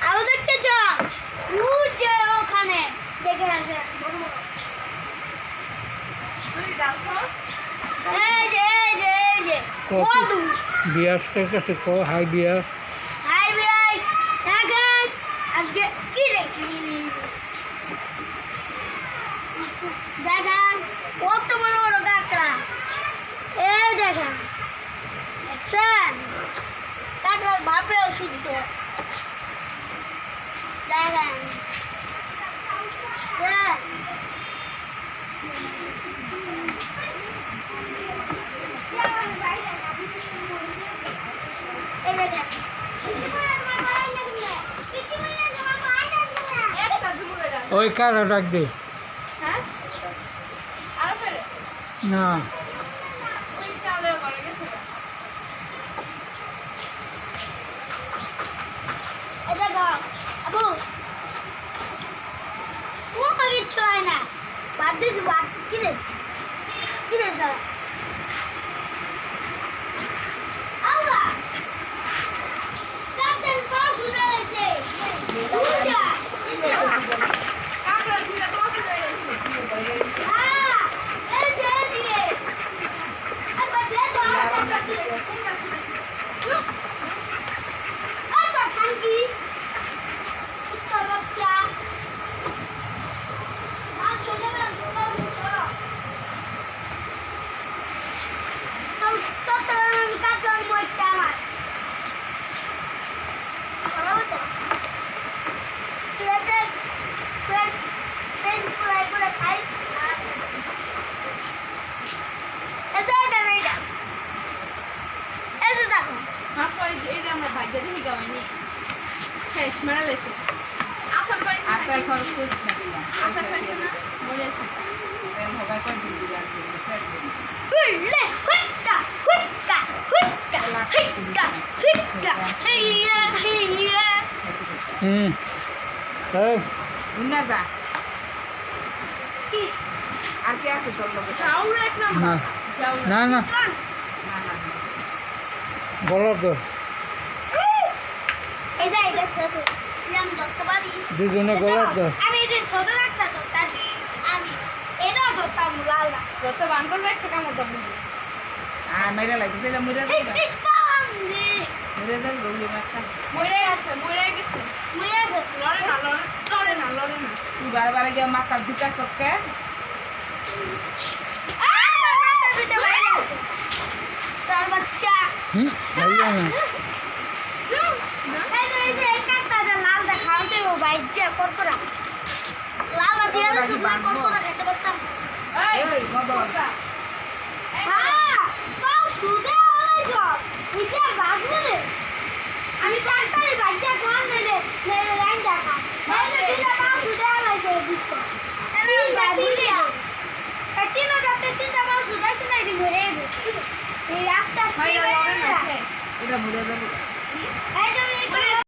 আরো দেখতে চ যে ওখানে দেখে আসে এই যে মধু বিয়াসটার কাছে কো হাই বিয়াস হাই বিয়াস দেখেন আজকে কি দেখি দেখেন কত বড় বড় কাঁকড়া এই দেখেন দেখছেন কাঁকড়ার ভাপে অশুদ্ধ দেখেন স্যার এই দেখেন ওই কারা ডাক দে হ্যাঁ আর ফেরে না ওই চালে করে গেছে এটা গাও আবু ও মগে ছয় না বাদ কি রে সারা আল্লাহ কাটেন পাস উড়ে গেছে উড়া কাকড়া ছিল পাস উড়ে গেছে হ্যাঁ এই যে দিয়ে আবার দে দাও কাকড়া ছিল কোনটা ছিল আবার খাঙ্কি কুত্তা বাচ্চা আর চলে গেলাম চলো তো কাকড়া মইটা আমার এই না না বলো তো দুজনে গলার তো আমি এই যে ছোট একটা ধরতাম আমি এটাও ধরতাম লাল না যত বান করবে একটা কাম হতো আর মেরে লাগছে মেরে এই মেরে দেন গৌলি মাথা মরে গেছে লড়ে না তুই বারবার গিয়ে মাথা দুটা চক্কে তার বাচ্চা হুম ভাইয়া না এই যে কাঁকড়াটা লাল দেখাতে ও বাইজে করকরা লাল দিয়ে করকরা খেতে পারতাম এই মদন